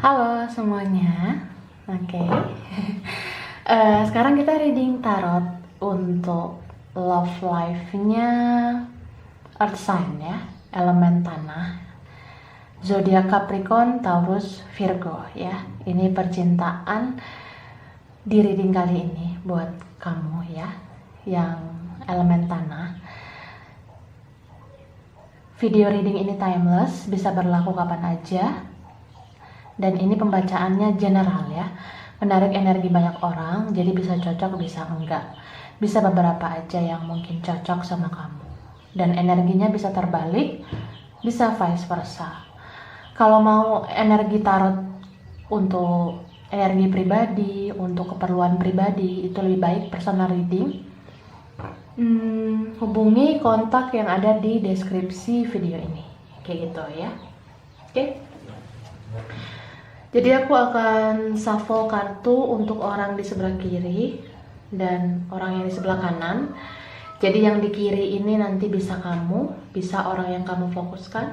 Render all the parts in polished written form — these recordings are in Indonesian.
Halo semuanya, oke. Sekarang kita reading tarot untuk love life-nya Earth sign ya, elemen tanah, zodiak Capricorn, Taurus, Virgo ya. Ini percintaan di reading kali ini buat kamu ya, yang elemen tanah. Video reading ini timeless, bisa berlaku kapan aja. Dan ini pembacaannya general ya, menarik energi banyak orang, jadi bisa cocok bisa enggak, bisa beberapa aja yang mungkin cocok sama kamu, dan energinya bisa terbalik, bisa vice versa. Kalau mau energi tarot untuk energi pribadi, untuk keperluan pribadi, itu lebih baik personal reading. Hubungi kontak yang ada di deskripsi video ini, kayak gitu ya. Oke. Jadi aku akan shuffle kartu untuk orang di sebelah kiri dan orang yang di sebelah kanan. Jadi yang di kiri ini nanti bisa kamu, bisa orang yang kamu fokuskan.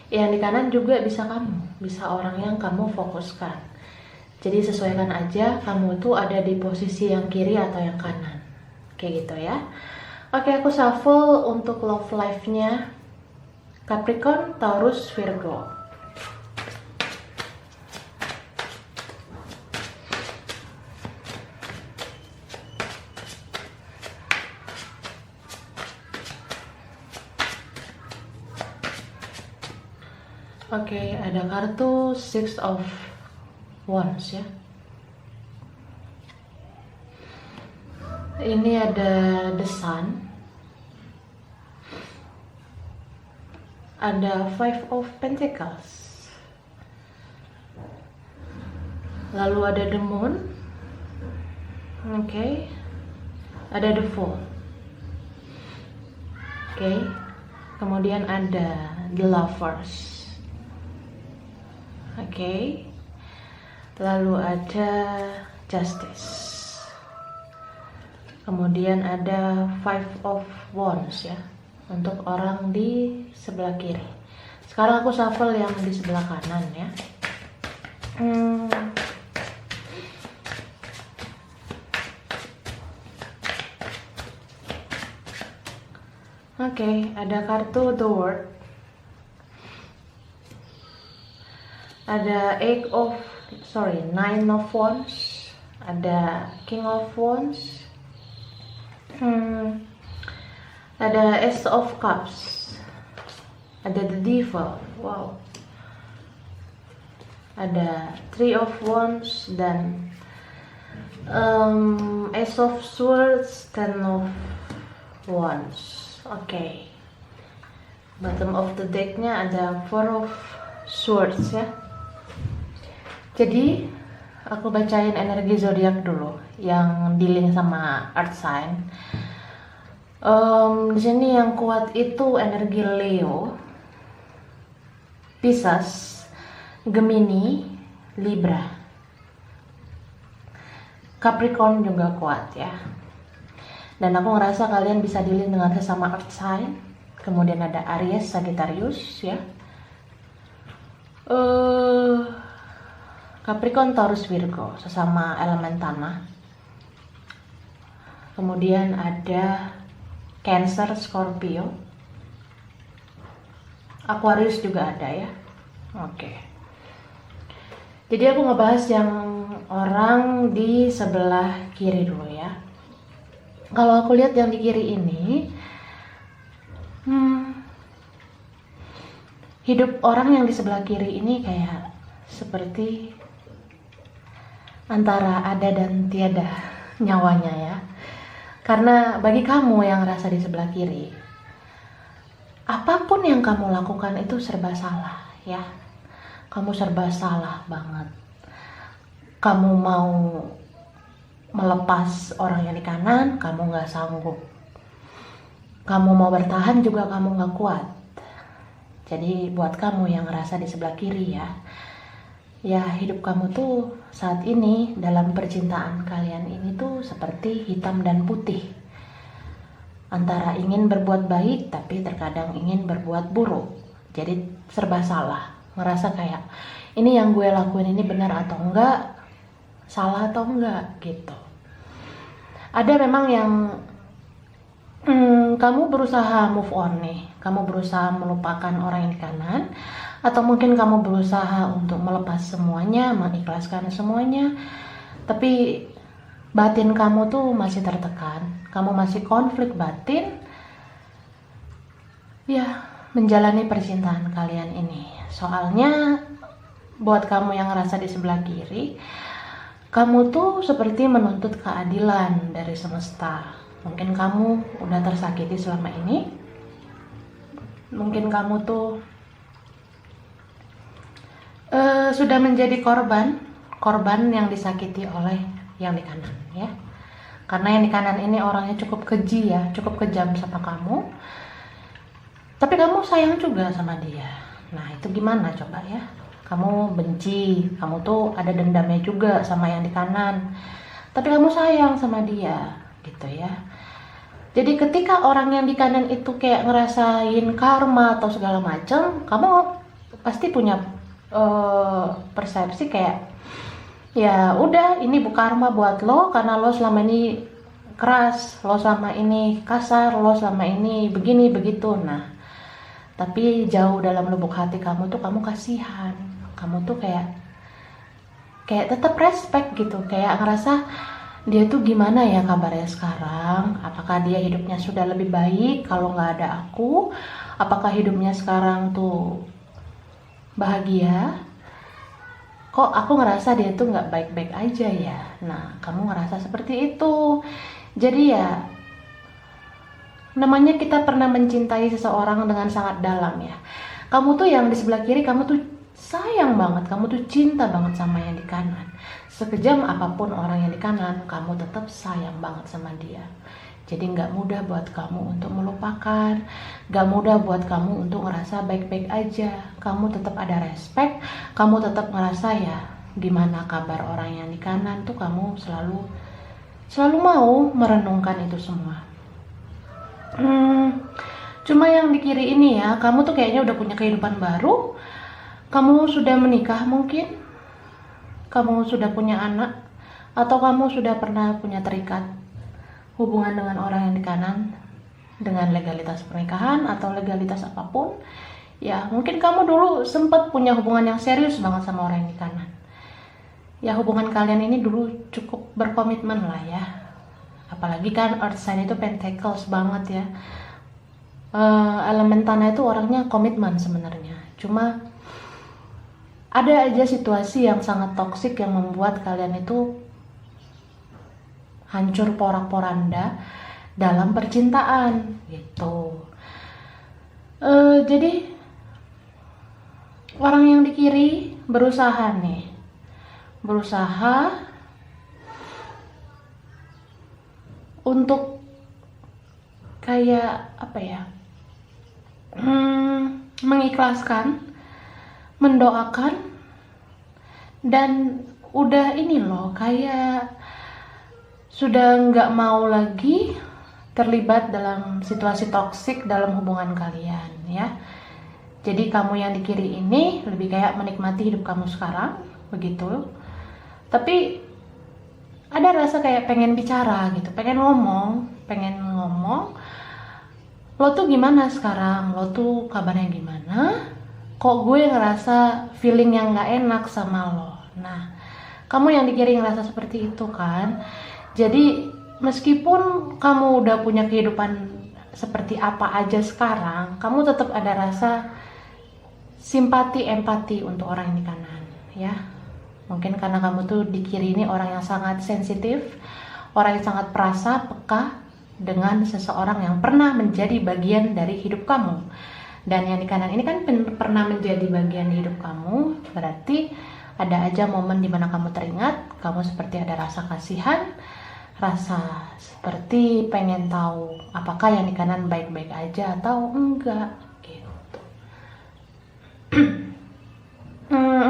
Yang di kanan juga bisa kamu, bisa orang yang kamu fokuskan. Jadi sesuaikan aja kamu tuh ada di posisi yang kiri atau yang kanan. Kayak gitu ya. Oke, aku shuffle untuk love life-nya Capricorn, Taurus, Virgo. Oke, ada kartu Six of Wands ya. Ini ada The Sun. Ada Five of Pentacles. Lalu ada The Moon. Oke. Ada The Fool. Oke. Kemudian ada The Lovers. Oke. Lalu ada Justice. Kemudian ada Five of Wands ya, untuk orang di sebelah kiri. Sekarang aku shuffle yang di sebelah kanan ya. Oke, ada kartu The World. Ada Nine of Wands, ada King of Wands, ada Ace of Cups, ada The Devil, wow, ada Three of Wands dan Ace of Swords, Ten of Wands. Oke. Bottom of the decknya ada Four of Swords ya. Jadi aku bacain energi zodiak dulu yang dealing sama Earth sign. Di sini yang kuat itu energi Leo, Pisces, Gemini, Libra, Capricorn juga kuat ya. Dan aku ngerasa kalian bisa dealing dengan sesama Earth sign. Kemudian ada Aries, Sagittarius ya. Capricorn, Taurus, Virgo, sesama elemen tanah. Kemudian ada Cancer, Scorpio, Aquarius juga ada ya. Oke. Jadi aku ngebahas yang orang di sebelah kiri dulu ya. Kalau aku lihat yang di kiri ini, hidup orang yang di sebelah kiri ini kayak seperti antara ada dan tiada nyawanya ya. Karena bagi kamu yang ngerasa di sebelah kiri, apapun yang kamu lakukan itu serba salah ya. Kamu serba salah banget. Kamu mau melepas orang yang di kanan, kamu gak sanggup. Kamu mau bertahan juga kamu gak kuat. Jadi buat kamu yang ngerasa di sebelah kiri ya hidup kamu tuh saat ini dalam percintaan kalian ini tuh seperti hitam dan putih. Antara ingin berbuat baik tapi terkadang ingin berbuat buruk. Jadi serba salah. Ngerasa kayak ini yang gue lakuin ini benar atau enggak, salah atau enggak gitu. Ada memang yang kamu berusaha move on nih, kamu berusaha melupakan orang yang di kanan, atau mungkin kamu berusaha untuk melepas semuanya, mengikhlaskan semuanya, tapi batin kamu tuh masih tertekan, kamu masih konflik batin, ya menjalani percintaan kalian ini. Soalnya buat kamu yang ngerasa di sebelah kiri, kamu tuh seperti menuntut keadilan dari semesta. Mungkin kamu udah tersakiti selama ini, mungkin kamu tuh sudah menjadi korban yang disakiti oleh yang di kanan ya. Karena yang di kanan ini orangnya cukup keji ya, cukup kejam sama kamu, tapi kamu sayang juga sama dia. Nah itu gimana coba ya, kamu benci, kamu tuh ada dendamnya juga sama yang di kanan, tapi kamu sayang sama dia gitu ya. Jadi ketika orang yang di kanan itu kayak ngerasain karma atau segala macam, kamu pasti punya persepsi kayak, ya udah ini bukan karma buat lo karena lo selama ini keras, lo selama ini kasar, lo selama ini begini begitu. Nah tapi jauh dalam lubuk hati kamu tuh kamu kasihan, kamu tuh kayak tetap respect gitu, kayak ngerasa dia tuh gimana ya kabarnya sekarang, apakah dia hidupnya sudah lebih baik kalau nggak ada aku, apakah hidupnya sekarang tuh bahagia, kok aku ngerasa dia tuh nggak baik-baik aja ya. Nah kamu ngerasa seperti itu. Jadi ya namanya kita pernah mencintai seseorang dengan sangat dalam ya, kamu tuh yang di sebelah kiri kamu tuh sayang banget, kamu tuh cinta banget sama yang di kanan. Sekejam apapun orang yang di kanan, kamu tetap sayang banget sama dia. Jadi nggak mudah buat kamu untuk melupakan, nggak mudah buat kamu untuk ngerasa baik-baik aja. Kamu tetap ada respect, kamu tetap ngerasa ya gimana kabar orang yang di kanan tuh, kamu selalu mau merenungkan itu semua. Cuma yang di kiri ini ya, kamu tuh kayaknya udah punya kehidupan baru, kamu sudah menikah mungkin, kamu sudah punya anak, atau kamu sudah pernah punya terikat hubungan dengan orang yang di kanan dengan legalitas pernikahan atau legalitas apapun ya. Mungkin kamu dulu sempat punya hubungan yang serius banget sama orang yang di kanan ya, hubungan kalian ini dulu cukup berkomitmen lah ya, apalagi kan earth sign itu pentacles banget ya. Elemen tanah itu orangnya komitmen sebenarnya, cuma ada aja situasi yang sangat toksik yang membuat kalian itu hancur porak-poranda dalam percintaan gitu. Jadi orang yang di kiri berusaha untuk kayak apa ya, mengikhlaskan, mendoakan, dan udah ini loh kayak sudah nggak mau lagi terlibat dalam situasi toksik dalam hubungan kalian ya. Jadi kamu yang di kiri ini lebih kayak menikmati hidup kamu sekarang begitu, tapi ada rasa kayak pengen bicara gitu, pengen ngomong, lo tuh gimana sekarang, lo tuh kabarnya gimana, kok gue ngerasa feeling yang nggak enak sama lo. Nah kamu yang di kiri ngerasa seperti itu kan. Jadi meskipun kamu udah punya kehidupan seperti apa aja sekarang, kamu tetap ada rasa simpati, empati untuk orang yang di kanan ya. Mungkin karena kamu tuh di kiri ini orang yang sangat sensitif, orang yang sangat perasa, peka dengan seseorang yang pernah menjadi bagian dari hidup kamu. Dan yang di kanan ini kan pernah menjadi bagian hidup kamu, berarti ada aja momen dimana kamu teringat, kamu seperti ada rasa kasihan, rasa seperti pengen tahu apakah yang di kanan baik-baik aja atau enggak gitu.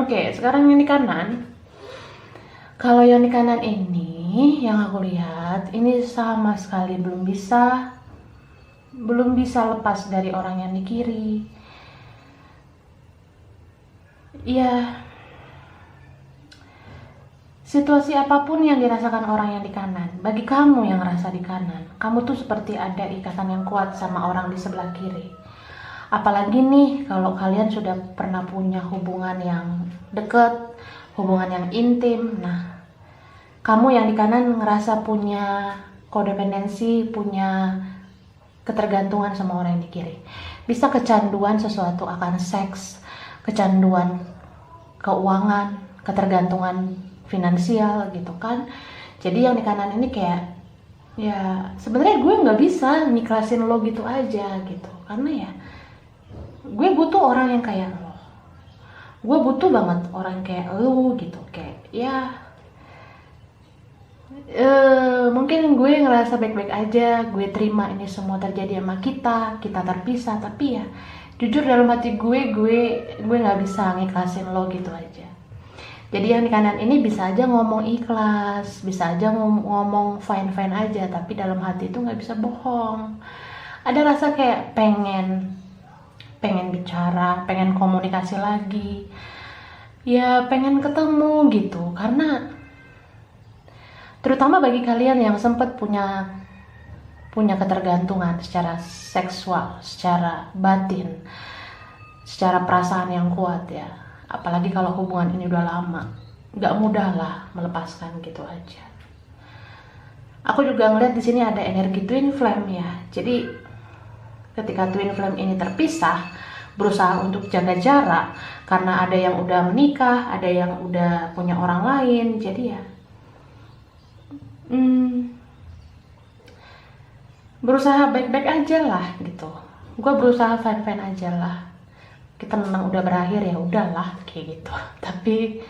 Oke, sekarang yang di kanan. Kalau yang di kanan ini yang aku lihat ini sama sekali belum bisa lepas dari orang yang di kiri. Ya, Situasi apapun yang dirasakan orang yang di kanan, bagi kamu yang ngerasa di kanan, kamu tuh seperti ada ikatan yang kuat sama orang di sebelah kiri. Apalagi nih kalau kalian sudah pernah punya hubungan yang deket, hubungan yang intim. Nah, kamu yang di kanan ngerasa punya kodependensi, punya ketergantungan sama orang yang di kiri. Bisa kecanduan sesuatu akan seks, kecanduan keuangan, ketergantungan finansial gitu kan. Jadi yang di kanan ini kayak, ya sebenarnya gue nggak bisa nikhlasin lo gitu aja gitu, karena ya gue butuh orang yang kayak lo, gue butuh banget orang kayak lo gitu. Kayak ya mungkin gue ngerasa baik-baik aja, gue terima ini semua terjadi sama kita terpisah, tapi ya jujur dalam hati gue nggak bisa ngikhlasin lo gitu aja. Jadi yang di kanan ini bisa aja ngomong ikhlas, bisa aja ngomong fine-fine aja, tapi dalam hati itu nggak bisa bohong. Ada rasa kayak pengen bicara, pengen komunikasi lagi, ya pengen ketemu gitu. Karena terutama bagi kalian yang sempat punya ketergantungan secara seksual, secara batin, secara perasaan yang kuat ya. Apalagi kalau hubungan ini udah lama, nggak mudah lah melepaskan gitu aja. Aku juga ngeliat di sini ada energi twin flame ya. Jadi ketika twin flame ini terpisah, berusaha untuk jaga jarak karena ada yang udah menikah, ada yang udah punya orang lain. Jadi ya berusaha baik-baik aja lah gitu. Gue berusaha fine-fine aja lah. Kita memang udah berakhir ya udahlah kayak gitu. Tapi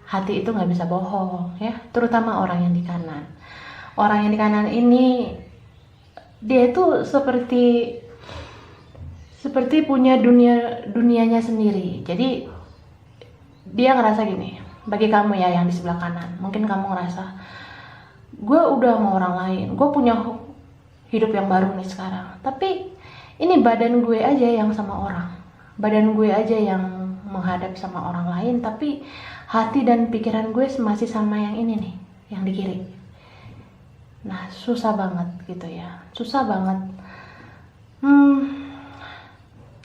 hati itu nggak bisa bohong ya, terutama orang yang di kanan. Orang yang di kanan ini dia itu seperti punya dunianya sendiri. Jadi dia ngerasa gini, bagi kamu ya yang di sebelah kanan, mungkin kamu ngerasa gue udah sama orang lain, gue punya hidup yang baru nih sekarang, tapi ini badan gue aja yang sama orang, badan gue aja yang menghadap sama orang lain, tapi hati dan pikiran gue masih sama yang ini nih, yang di kiri. Nah susah banget gitu ya, susah banget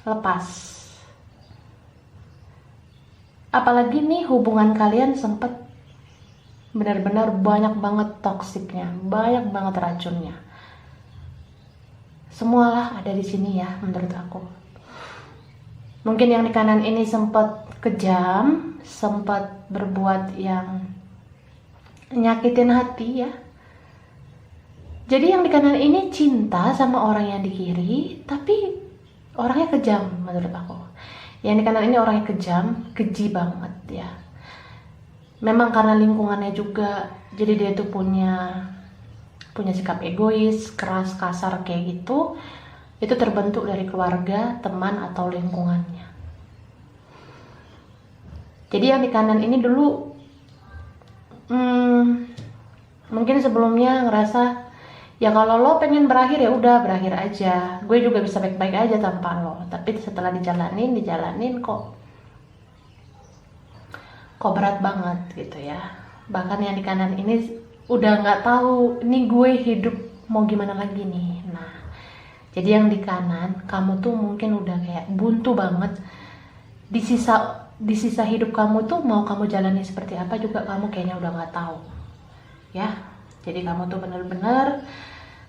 lepas. Apalagi nih hubungan kalian sempet benar-benar banyak banget toksiknya, banyak banget racunnya. Semualah ada di sini ya menurut aku. Mungkin yang di kanan ini sempat kejam, sempat berbuat yang nyakitin hati ya. Jadi yang di kanan ini cinta sama orang yang di kiri, tapi orangnya kejam menurut aku. Yang di kanan ini orangnya kejam, keji banget ya. Memang karena lingkungannya juga, jadi dia tuh punya sikap egois, keras, kasar kayak gitu. Itu terbentuk dari keluarga, teman, atau lingkungannya. Jadi yang di kanan ini dulu mungkin sebelumnya ngerasa ya kalau lo pengen berakhir ya udah berakhir aja, gue juga bisa baik-baik aja tanpa lo. Tapi setelah dijalanin kok berat banget gitu ya. Bahkan yang di kanan ini udah nggak tahu ini gue hidup mau gimana lagi nih. Nah jadi yang di kanan kamu tuh mungkin udah kayak buntu banget. Di sisa hidup kamu tuh mau kamu jalani seperti apa juga kamu kayaknya udah nggak tahu ya. Jadi kamu tuh bener-bener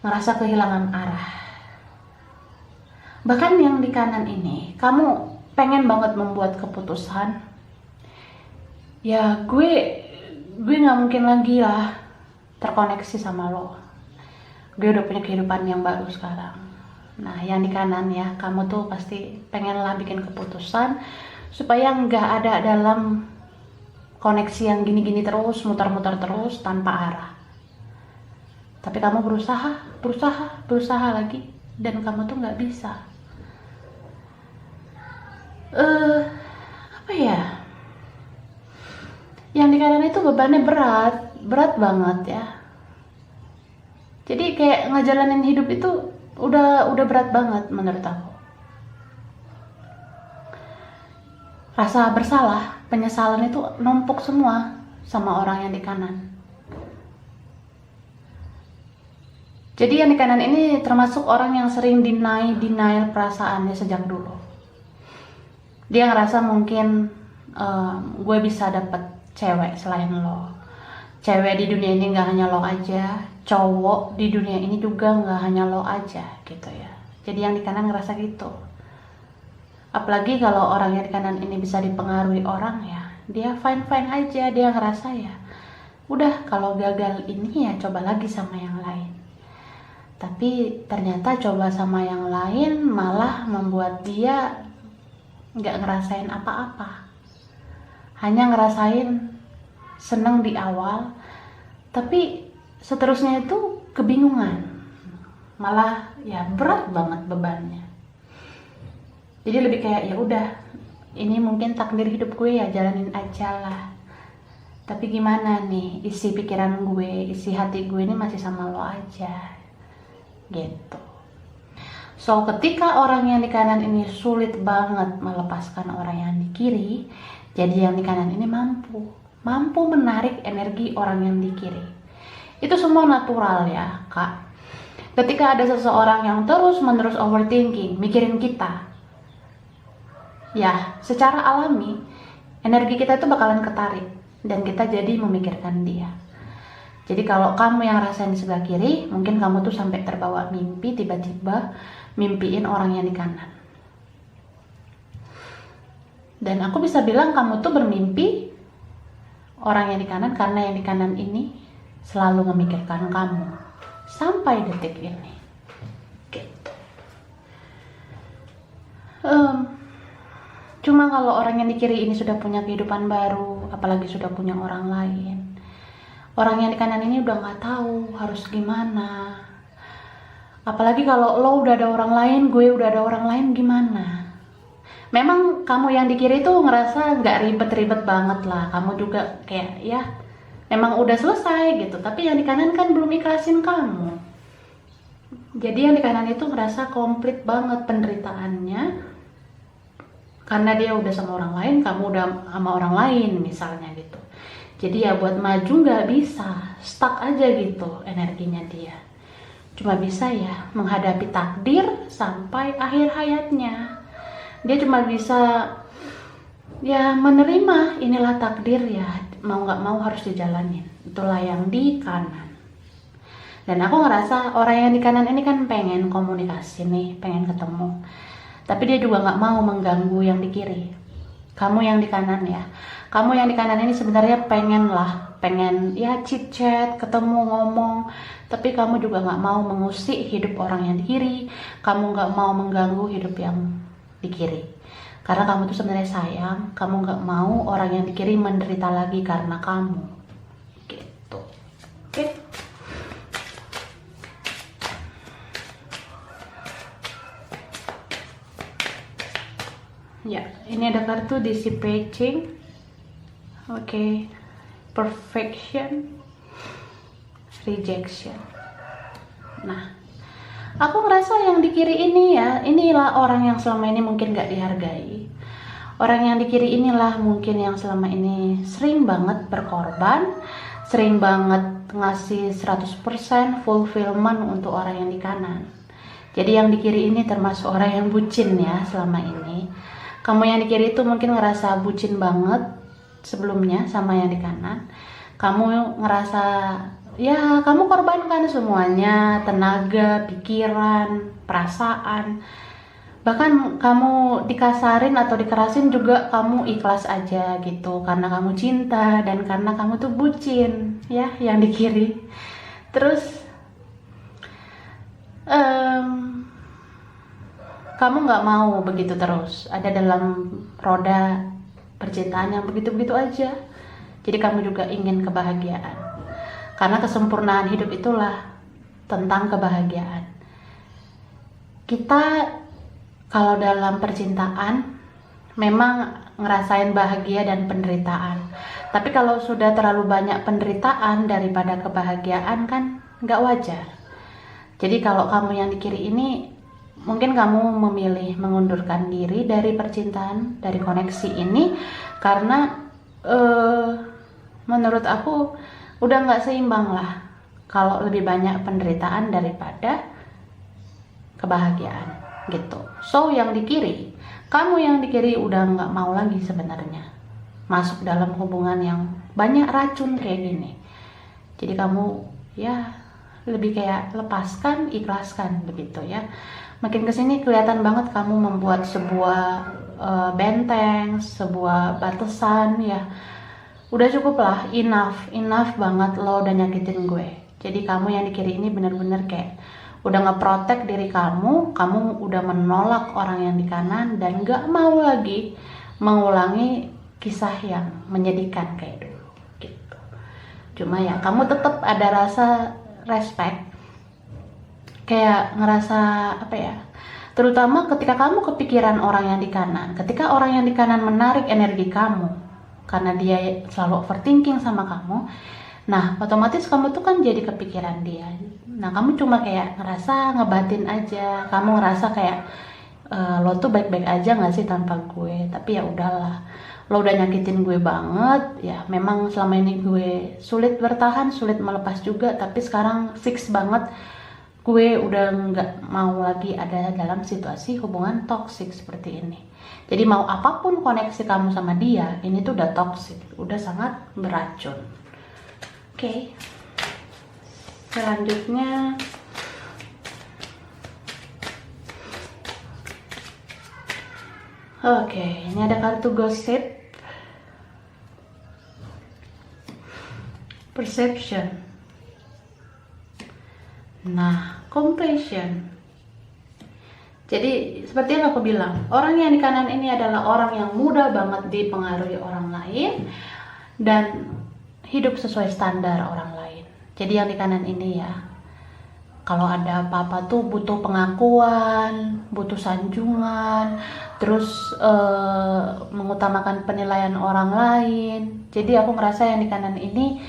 ngerasa kehilangan arah. Bahkan yang di kanan ini kamu pengen banget membuat keputusan, ya gue nggak mungkin lagi lah terkoneksi sama lo, gue udah punya kehidupan yang baru sekarang. Nah yang di kanan ya, kamu tuh pasti pengen lah bikin keputusan supaya nggak ada dalam koneksi yang gini-gini terus, muter-muter terus tanpa arah. Tapi kamu berusaha lagi, dan kamu tuh nggak bisa. Apa ya? Yang di kanan itu bebannya berat banget ya. Jadi kayak ngejalanin hidup itu udah berat banget menurut aku. Rasa bersalah, penyesalan itu numpuk semua sama orang yang di kanan. Jadi yang di kanan ini termasuk orang yang sering denial perasaannya sejak dulu. Dia ngerasa mungkin gue bisa dapet cewek selain lo. Cewek di dunia ini gak hanya lo aja, cowok di dunia ini juga gak hanya lo aja gitu ya. Jadi yang di kanan ngerasa gitu. Apalagi kalau orang yang di kanan ini bisa dipengaruhi orang ya, dia fine-fine aja, dia ngerasa ya udah kalau gagal ini ya coba lagi sama yang lain. Tapi ternyata coba sama yang lain malah membuat dia nggak ngerasain apa-apa. Hanya ngerasain seneng di awal, tapi seterusnya itu kebingungan. Malah ya berat banget bebannya. Jadi lebih kayak ya udah, ini mungkin takdir hidup gue ya, jalanin aja lah. Tapi gimana nih, isi pikiran gue, isi hati gue ini masih sama lo aja. Gitu. So ketika orang yang di kanan ini sulit banget melepaskan orang yang di kiri, jadi yang di kanan ini mampu menarik energi orang yang di kiri. Itu semua natural ya kak. Ketika ada seseorang yang terus menerus overthinking, mikirin kita, ya secara alami energi kita itu bakalan ketarik dan kita jadi memikirkan dia. Jadi kalau kamu yang rasain di sebelah kiri, mungkin kamu tuh sampai terbawa mimpi, tiba-tiba mimpiin orang yang di kanan. Dan aku bisa bilang kamu tuh bermimpi orang yang di kanan karena yang di kanan ini selalu memikirkan kamu sampai detik ini. Gitu. Cuma kalau orang yang di kiri ini sudah punya kehidupan baru, apalagi sudah punya orang lain, orang yang di kanan ini udah nggak tahu harus gimana. Apalagi kalau lo udah ada orang lain, gue udah ada orang lain, gimana? Memang kamu yang di kiri tuh ngerasa nggak ribet-ribet banget lah. Kamu juga kayak ya memang udah selesai gitu. Tapi yang di kanan kan belum ikhlasin kamu. Jadi yang di kanan itu ngerasa komplit banget penderitaannya. Karena dia udah sama orang lain, kamu udah sama orang lain misalnya gitu. Jadi ya buat maju nggak bisa, stuck aja gitu energinya dia. Cuma bisa ya menghadapi takdir sampai akhir hayatnya. Dia cuma bisa ya menerima inilah takdir ya, mau nggak mau harus dijalanin. Itulah yang di kanan. Dan aku ngerasa orang yang di kanan ini kan pengen komunikasi nih, pengen ketemu. Tapi dia juga nggak mau mengganggu yang di kiri. Kamu yang di kanan ya, kamu yang di kanan ini sebenarnya pengen ya chit chat, ketemu, ngomong, tapi kamu juga nggak mau mengusik hidup orang yang di kiri, kamu nggak mau mengganggu hidup yang di kiri, karena kamu tuh sebenarnya sayang, kamu nggak mau orang yang di kiri menderita lagi karena kamu, gitu. Oke. Ya, ini ada kartu dissipating. Oke. Perfection, rejection. Nah, aku ngerasa yang di kiri ini ya, inilah orang yang selama ini mungkin gak dihargai. Orang yang di kiri inilah mungkin yang selama ini sering banget berkorban, sering banget ngasih 100% fulfillment untuk orang yang di kanan. Jadi yang di kiri ini termasuk orang yang bucin ya selama ini. Kamu yang di kiri itu mungkin ngerasa bucin banget sebelumnya sama yang di kanan. Kamu ngerasa ya kamu korbankan semuanya, tenaga, pikiran, perasaan. Bahkan kamu dikasarin atau dikerasin juga kamu ikhlas aja gitu, karena kamu cinta dan karena kamu tuh bucin ya yang di kiri. Terus kamu nggak mau begitu terus ada dalam roda percintaan yang begitu-begitu aja. Jadi kamu juga ingin kebahagiaan, karena kesempurnaan hidup itulah tentang kebahagiaan. Kita kalau dalam percintaan memang ngerasain bahagia dan penderitaan, tapi kalau sudah terlalu banyak penderitaan daripada kebahagiaan kan nggak wajar. Jadi kalau kamu yang di kiri ini, mungkin kamu memilih mengundurkan diri dari percintaan, dari koneksi ini, karena menurut aku udah nggak seimbang lah kalau lebih banyak penderitaan daripada kebahagiaan gitu. So yang di kiri, kamu yang di kiri udah nggak mau lagi sebenarnya masuk dalam hubungan yang banyak racun kayak gini. Jadi kamu ya lebih kayak lepaskan, ikhlaskan begitu ya. Makin kesini kelihatan banget kamu membuat sebuah benteng, sebuah batasan ya. Udah cukup lah, enough banget lo udah nyakitin gue. Jadi kamu yang di kiri ini bener-bener kayak udah ngeprotek diri kamu udah menolak orang yang di kanan dan gak mau lagi mengulangi kisah yang menyedihkan kayak dulu gitu. Cuma ya kamu tetap ada rasa respect, kayak ngerasa apa ya, terutama ketika kamu kepikiran orang yang di kanan, ketika orang yang di kanan menarik energi kamu karena dia selalu overthinking sama kamu. Nah, otomatis kamu tuh kan jadi kepikiran dia. Nah, kamu cuma kayak ngerasa ngebatin aja. Kamu ngerasa kayak lo tuh baik-baik aja nggak sih tanpa gue? Tapi ya udahlah, lo udah nyakitin gue banget. Ya, memang selama ini gue sulit bertahan, sulit melepas juga. Tapi sekarang fix banget, gue udah nggak mau lagi ada dalam situasi hubungan toksik seperti ini. Jadi mau apapun koneksi kamu sama dia, ini tuh udah toksik, udah sangat beracun. Oke, selanjutnya ini ada kartu gosip, perception, nah compassion. Jadi seperti yang aku bilang, orang yang di kanan ini adalah orang yang mudah banget dipengaruhi orang lain dan hidup sesuai standar orang lain. Jadi yang di kanan ini ya, kalau ada apa-apa tuh butuh pengakuan, butuh sanjungan, terus mengutamakan penilaian orang lain. Jadi aku ngerasa yang di kanan ini,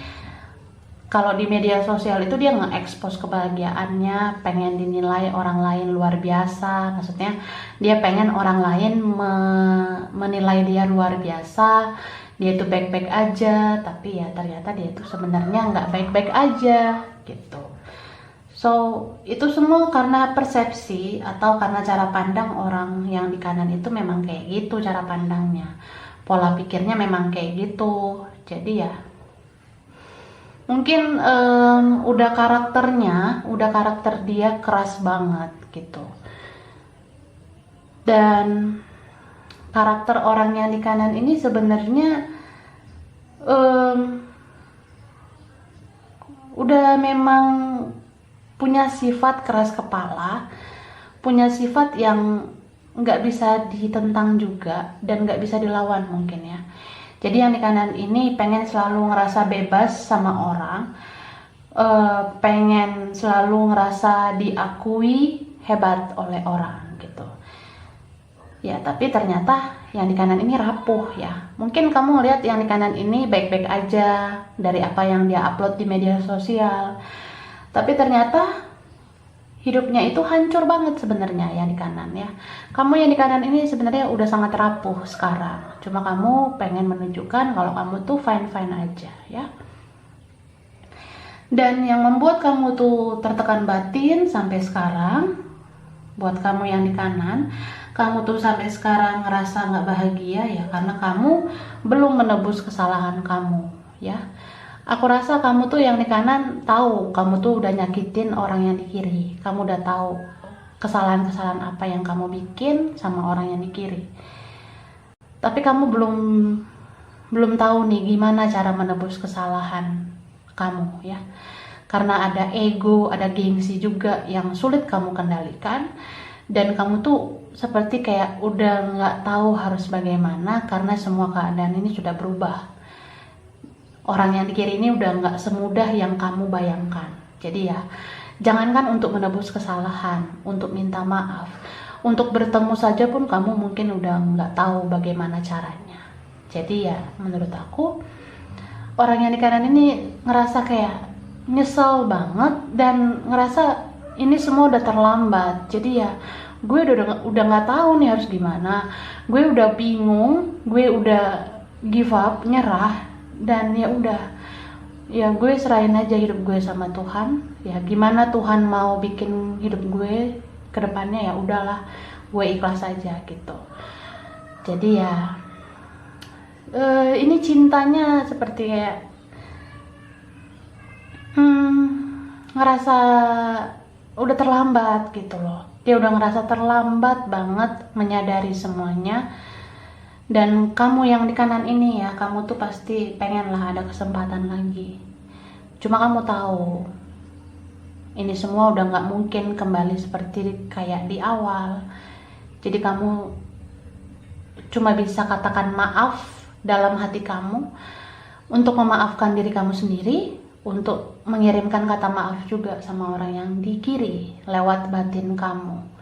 kalau di media sosial itu dia nge-expose kebahagiaannya, pengen dinilai orang lain luar biasa. Maksudnya dia pengen orang lain menilai dia luar biasa, dia itu baik-baik aja, tapi ya ternyata dia itu sebenarnya nggak baik-baik aja gitu. So itu semua karena persepsi atau karena cara pandang orang yang di kanan itu memang kayak gitu cara pandangnya, pola pikirnya memang kayak gitu. Jadi ya mungkin udah karakter dia keras banget gitu. Dan karakter orang yang di kanan ini sebenarnya udah memang punya sifat keras kepala, punya sifat yang nggak bisa ditentang juga dan nggak bisa dilawan mungkin ya. Jadi yang di kanan ini pengen selalu ngerasa bebas sama orang, pengen selalu ngerasa diakui hebat oleh orang gitu. Ya, tapi ternyata yang di kanan ini rapuh ya. Mungkin kamu lihat yang di kanan ini baik-baik aja dari apa yang dia upload di media sosial. Tapi ternyata hidupnya itu hancur banget sebenarnya yang di kanan ya. Kamu yang di kanan ini sebenarnya udah sangat rapuh sekarang. Cuma kamu pengen menunjukkan kalau kamu tuh fine-fine aja ya. Dan yang membuat kamu tuh tertekan batin sampai sekarang, buat kamu yang di kanan, kamu tuh sampai sekarang ngerasa nggak bahagia ya karena kamu belum menebus kesalahan kamu ya. Aku rasa kamu tuh yang di kanan tahu kamu tuh udah nyakitin orang yang di kiri. Kamu udah tahu kesalahan-kesalahan apa yang kamu bikin sama orang yang di kiri. Tapi kamu belum tahu nih gimana cara menebus kesalahan kamu ya. Karena ada ego, ada gengsi juga yang sulit kamu kendalikan. Dan kamu tuh seperti kayak udah nggak tahu harus bagaimana karena semua keadaan ini sudah berubah. Orang yang di kiri ini udah nggak semudah yang kamu bayangkan. Jadi ya, jangankan untuk menebus kesalahan, untuk minta maaf, untuk bertemu saja pun kamu mungkin udah nggak tahu bagaimana caranya. Jadi ya, menurut aku, orang yang di kanan ini ngerasa kayak nyesel banget dan ngerasa ini semua udah terlambat. Jadi ya, gue udah nggak tahu nih harus gimana. Gue udah bingung, gue udah give up, nyerah. dan ya udah, ya gue serahin aja hidup gue sama Tuhan. Ya gimana Tuhan mau bikin hidup gue ke depannya, ya udahlah, gue ikhlas aja gitu. Jadi ya ini cintanya seperti kayak ngerasa udah terlambat gitu loh. Dia udah ngerasa terlambat banget menyadari semuanya. Dan kamu yang di kanan ini ya, kamu tuh pasti pengen lah ada kesempatan lagi. Cuma kamu tahu, ini semua udah gak mungkin kembali seperti kayak di awal. Jadi kamu cuma bisa katakan maaf dalam hati kamu, untuk memaafkan diri kamu sendiri, untuk mengirimkan kata maaf juga sama orang yang di kiri lewat batin kamu.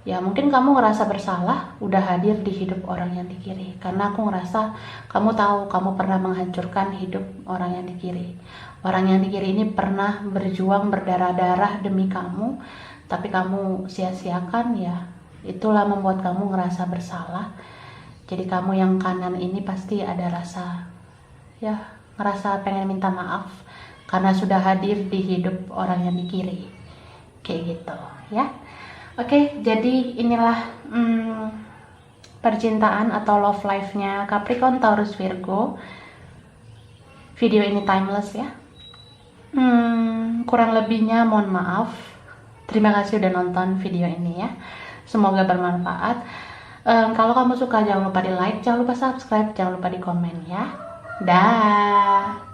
Ya mungkin kamu ngerasa bersalah udah hadir di hidup orang yang di kiri, karena aku ngerasa kamu tahu kamu pernah menghancurkan hidup orang yang di kiri. Orang yang di kiri ini pernah berjuang berdarah-darah demi kamu, tapi kamu sia-siakan. Ya itulah membuat kamu ngerasa bersalah. Jadi kamu yang kanan ini pasti ada rasa, ya ngerasa pengen minta maaf karena sudah hadir di hidup orang yang di kiri, kayak gitu ya. Oke, jadi inilah percintaan atau love life-nya Capricorn, Taurus, Virgo. Video ini timeless ya. Kurang lebihnya mohon maaf. Terima kasih udah nonton video ini ya. Semoga bermanfaat. Kalau kamu suka jangan lupa di like, jangan lupa subscribe, jangan lupa di komen ya. Dah.